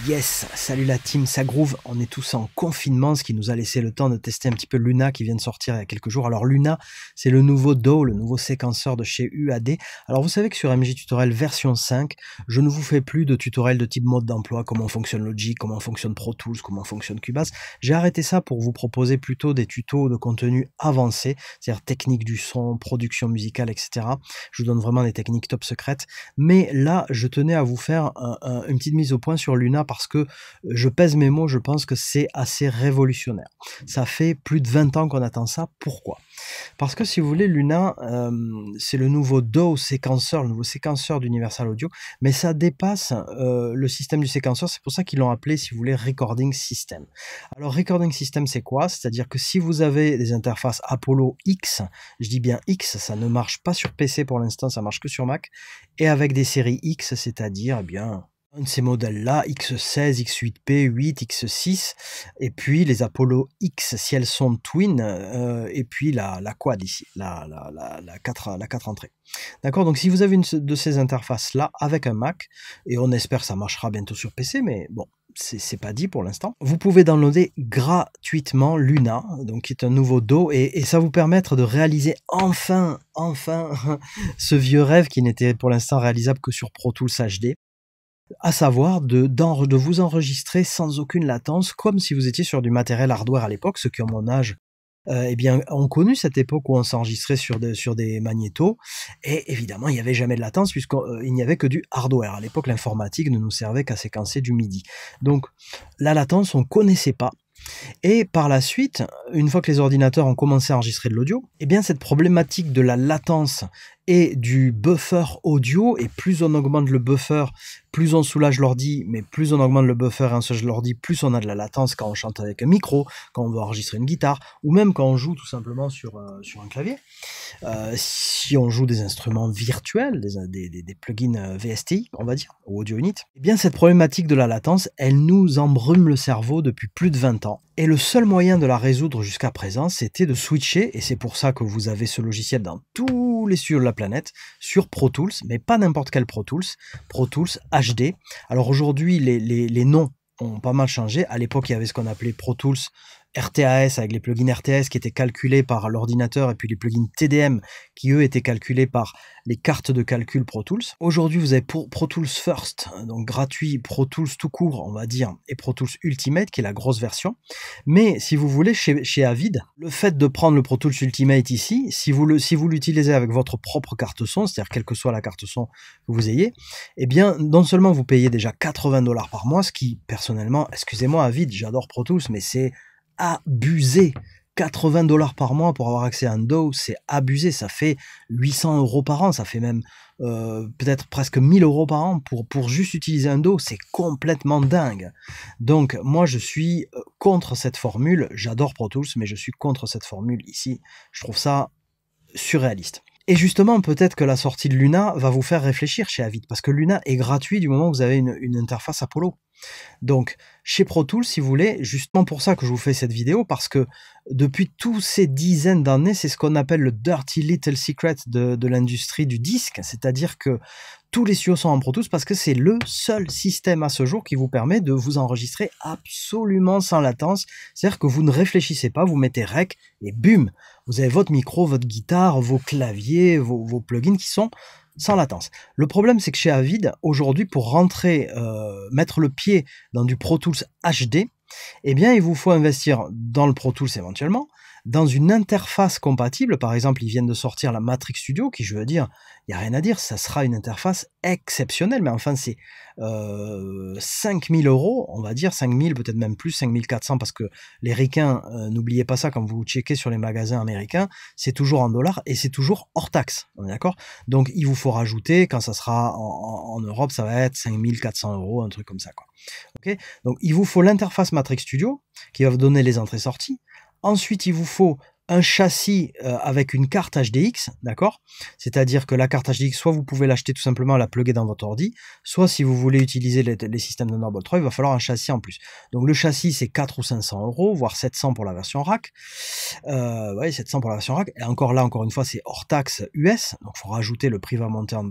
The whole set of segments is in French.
Yes, salut la team, ça groove, on est tous en confinement, ce qui nous a laissé le temps de tester un petit peu Luna qui vient de sortir il y a quelques jours. Alors Luna, c'est le nouveau DAW, le nouveau séquenceur de chez UAD. Alors vous savez que sur MJ Tutorial version 5, je ne vous fais plus de tutoriels de type mode d'emploi, comment fonctionne Logic, comment fonctionne Pro Tools, comment fonctionne Cubase. J'ai arrêté ça pour vous proposer plutôt des tutos de contenu avancé, c'est-à-dire technique du son, production musicale, etc. Je vous donne vraiment des techniques top secrètes. Mais là, je tenais à vous faire une petite mise au point sur Luna parce que je pèse mes mots, je pense que c'est assez révolutionnaire. Ça fait plus de 20 ans qu'on attend ça. Pourquoi? Parce que si vous voulez, Luna, c'est le nouveau DAW séquenceur, le nouveau séquenceur d'Universal Audio, mais ça dépasse le système du séquenceur. C'est pour ça qu'ils l'ont appelé, si vous voulez, Recording System. Alors, Recording System, c'est quoi? C'est-à-dire que si vous avez des interfaces Apollo X, je dis bien X, ça ne marche pas sur PC pour l'instant, ça marche que sur Mac, et avec des séries X, c'est-à-dire, eh bien, un de ces modèles-là, X16, X8P, 8, X6, et puis les Apollo X, si elles sont twin, et puis la quad ici, la 4 entrées. D'accord? Donc si vous avez une de ces interfaces-là avec un Mac, et on espère que ça marchera bientôt sur PC, mais bon, c'est pas dit pour l'instant. Vous pouvez downloader gratuitement Luna, donc qui est un nouveau DAW, et ça vous permettre de réaliser enfin ce vieux rêve qui n'était pour l'instant réalisable que sur Pro Tools HD. À savoir de vous enregistrer sans aucune latence, comme si vous étiez sur du matériel hardware à l'époque. Ceux qui ont mon âge, eh bien, ont connu cette époque où on s'enregistrait sur des magnétos, et évidemment, il n'y avait jamais de latence puisqu'il n'y avait que du hardware. À l'époque, l'informatique ne nous servait qu'à séquencer du MIDI. Donc, la latence, on ne connaissait pas. Et par la suite, une fois que les ordinateurs ont commencé à enregistrer de l'audio, eh bien cette problématique de la latence et du buffer audio, et plus on augmente le buffer, plus on soulage l'ordi, mais plus on augmente le buffer et on soulage l'ordi, plus on a de la latence quand on chante avec un micro, quand on veut enregistrer une guitare, ou même quand on joue tout simplement sur un clavier. Si on joue des instruments virtuels, des plugins VSTI, on va dire, ou Audio Unit, eh bien cette problématique de la latence, elle nous embrume le cerveau depuis plus de 20 ans. Et le seul moyen de la résoudre jusqu'à présent, c'était de switcher, et c'est pour ça que vous avez ce logiciel dans tous les studios de la planète, sur Pro Tools, mais pas n'importe quel Pro Tools HD. Alors aujourd'hui, les noms ont pas mal changé. À l'époque, il y avait ce qu'on appelait Pro Tools RTAS avec les plugins RTS qui étaient calculés par l'ordinateur, et puis les plugins TDM qui eux étaient calculés par les cartes de calcul Pro Tools. Aujourd'hui, vous avez Pro Tools First, donc gratuit, Pro Tools tout court, on va dire, et Pro Tools Ultimate qui est la grosse version. Mais si vous voulez, chez Avid, le fait de prendre le Pro Tools Ultimate ici, si vous l'utilisez avec votre propre carte son, c'est-à-dire quelle que soit la carte son que vous ayez, eh bien, non seulement vous payez déjà 80 $ par mois, ce qui, personnellement, excusez-moi Avid, j'adore Pro Tools, mais c'est abusé. 80 $ par mois pour avoir accès à un DAW, c'est abusé, ça fait 800 € par an, ça fait même peut-être presque 1000 € par an pour juste utiliser un DAW, c'est complètement dingue. Donc moi je suis contre cette formule, j'adore Pro Tools, mais je suis contre cette formule ici, je trouve ça surréaliste. Et justement, peut-être que la sortie de Luna va vous faire réfléchir chez Avid, parce que Luna est gratuit du moment où vous avez une interface Apollo. Donc, chez Pro Tools, si vous voulez, justement pour ça que je vous fais cette vidéo, parce que depuis toutes ces dizaines d'années, c'est ce qu'on appelle le dirty little secret de l'industrie du disque, c'est-à-dire que tous les studios sont en Pro Tools parce que c'est le seul système à ce jour qui vous permet de vous enregistrer absolument sans latence, c'est-à-dire que vous ne réfléchissez pas, vous mettez rec et bum, vous avez votre micro, votre guitare, vos claviers, vos plugins qui sont sans latence. Le problème, c'est que chez Avid, aujourd'hui, pour rentrer, mettre le pied dans du Pro Tools HD, eh bien, il vous faut investir dans le Pro Tools éventuellement, dans une interface compatible. Par exemple, ils viennent de sortir la Matrix Studio, qui, je veux dire, il n'y a rien à dire, ça sera une interface exceptionnelle, mais enfin, c'est 5000 €, on va dire, 5000, peut-être même plus, 5400, parce que les ricains, n'oubliez pas ça, quand vous checkez sur les magasins américains, c'est toujours en dollars, et c'est toujours hors taxe, on est d'accord? Donc, il vous faut rajouter, quand ça sera en Europe, ça va être 5400 €, un truc comme ça, quoi. Ok? Donc, il vous faut l'interface Matrix Studio, qui va vous donner les entrées-sorties. Ensuite, il vous faut un châssis avec une carte HDX, d'accord? C'est-à-dire que la carte HDX, soit vous pouvez l'acheter tout simplement, la plugger dans votre ordi, soit si vous voulez utiliser les systèmes de Thunderbolt 3, il va falloir un châssis en plus. Donc le châssis, c'est 4 ou 500 €, voire 700 pour la version rack. Ouais, 700 pour la version rack. Et encore là, encore une fois, c'est hors taxe US, donc il faut rajouter le prix va monter en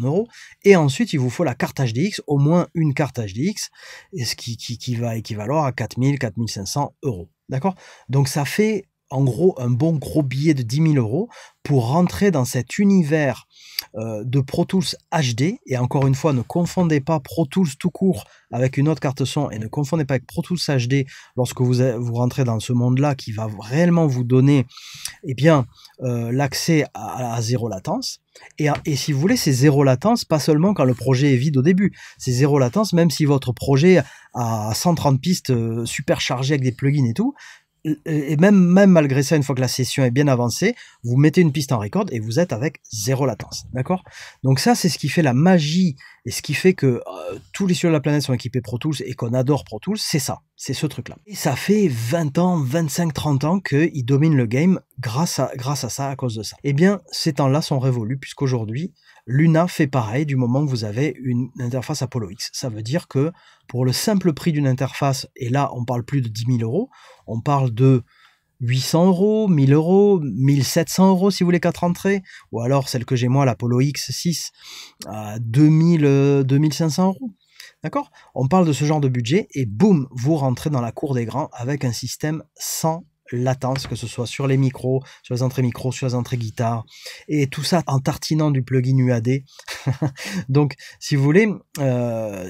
euros. Et ensuite, il vous faut la carte HDX, au moins une carte HDX, et ce qui va équivaloir à 4000, 4500 €. D'accord? Donc ça fait en gros un bon gros billet de 10 000 € pour rentrer dans cet univers de Pro Tools HD. Et encore une fois, ne confondez pas Pro Tools tout court avec une autre carte son, et ne confondez pas avec Pro Tools HD lorsque vous rentrez dans ce monde-là qui va réellement vous donner eh bien l'accès à zéro latence. Et si vous voulez, c'est zéro latence, pas seulement quand le projet est vide au début, c'est zéro latence même si votre projet a 130 pistes super chargées avec des plugins et tout. Et même malgré ça, une fois que la session est bien avancée, vous mettez une piste en record et vous êtes avec zéro latence, d'accord? Donc ça, c'est ce qui fait la magie et ce qui fait que tous les studios de la planète sont équipés Pro Tools et qu'on adore Pro Tools, c'est ça, c'est ce truc-là. Et ça fait 20 ans, 25, 30 ans qu'ils dominent le game grâce à ça, à cause de ça. Eh bien, ces temps-là sont révolus puisqu'aujourd'hui, Luna fait pareil du moment que vous avez une interface Apollo X. Ça veut dire que pour le simple prix d'une interface, et là on parle plus de 10 000 €, on parle de 800 €, 1000 €, 1700 € si vous voulez 4 entrées, ou alors celle que j'ai moi, l'Apollo X6, à 2500 €. D'accord? On parle de ce genre de budget et boum, vous rentrez dans la cour des grands avec un système sans latence, que ce soit sur les micros, sur les entrées micro, sur les entrées guitare, et tout ça en tartinant du plugin UAD. Donc, si vous voulez,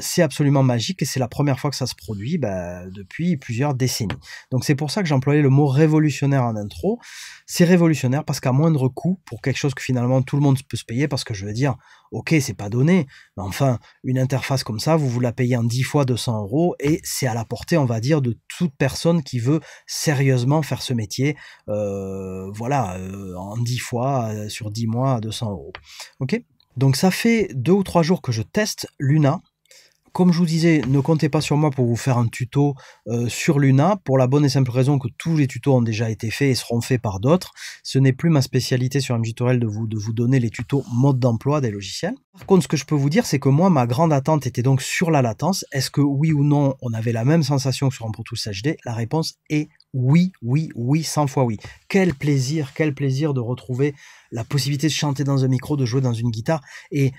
c'est absolument magique et c'est la première fois que ça se produit depuis plusieurs décennies. Donc, c'est pour ça que j'ai employé le mot révolutionnaire en intro. C'est révolutionnaire parce qu'à moindre coût, pour quelque chose que finalement tout le monde peut se payer, parce que je veux dire, ok, c'est pas donné, mais enfin, une interface comme ça, vous la payez en 10 fois 200 € et c'est à la portée, on va dire, de toute personne qui veut sérieusement faire ce métier, en 10 fois, sur 10 mois à 200 €. Ok? Donc ça fait 2 ou 3 jours que je teste Luna. Comme je vous disais, ne comptez pas sur moi pour vous faire un tuto sur Luna, pour la bonne et simple raison que tous les tutos ont déjà été faits et seront faits par d'autres. Ce n'est plus ma spécialité sur MJTutorial de vous donner les tutos mode d'emploi des logiciels. Par contre, ce que je peux vous dire, c'est que moi, ma grande attente était donc sur la latence. Est-ce que oui ou non, on avait la même sensation que sur un Pro Tools HD? La réponse est oui, oui, oui, 100 fois oui. Quel plaisir de retrouver la possibilité de chanter dans un micro, de jouer dans une guitare, et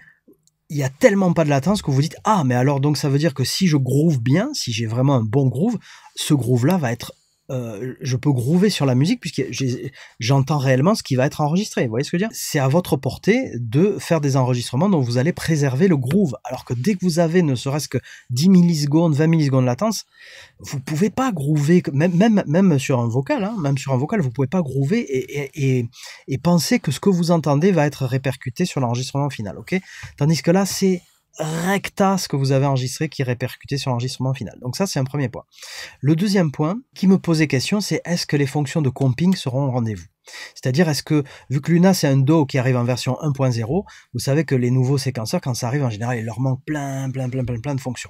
il y a tellement pas de latence que vous dites, ah, mais alors donc ça veut dire que si je groove bien, si j'ai vraiment un bon groove, ce groove-là va être, je peux groover sur la musique puisque j'entends réellement ce qui va être enregistré. Vous voyez ce que je veux dire? C'est à votre portée de faire des enregistrements dont vous allez préserver le groove. Alors que dès que vous avez ne serait-ce que 10 millisecondes, 20 millisecondes de latence, vous pouvez pas groover, même sur un vocal, hein, même sur un vocal, vous pouvez pas groover et penser que ce que vous entendez va être répercuté sur l'enregistrement final, ok? Tandis que là, c'est recta ce que vous avez enregistré qui est répercuté sur l'enregistrement final. Donc ça, c'est un premier point. Le deuxième point qui me posait question, c'est est-ce que les fonctions de comping seront au rendez-vous? C'est-à-dire, est-ce que, vu que Luna, c'est un DAW qui arrive en version 1.0, vous savez que les nouveaux séquenceurs, quand ça arrive, en général, il leur manque plein de fonctions.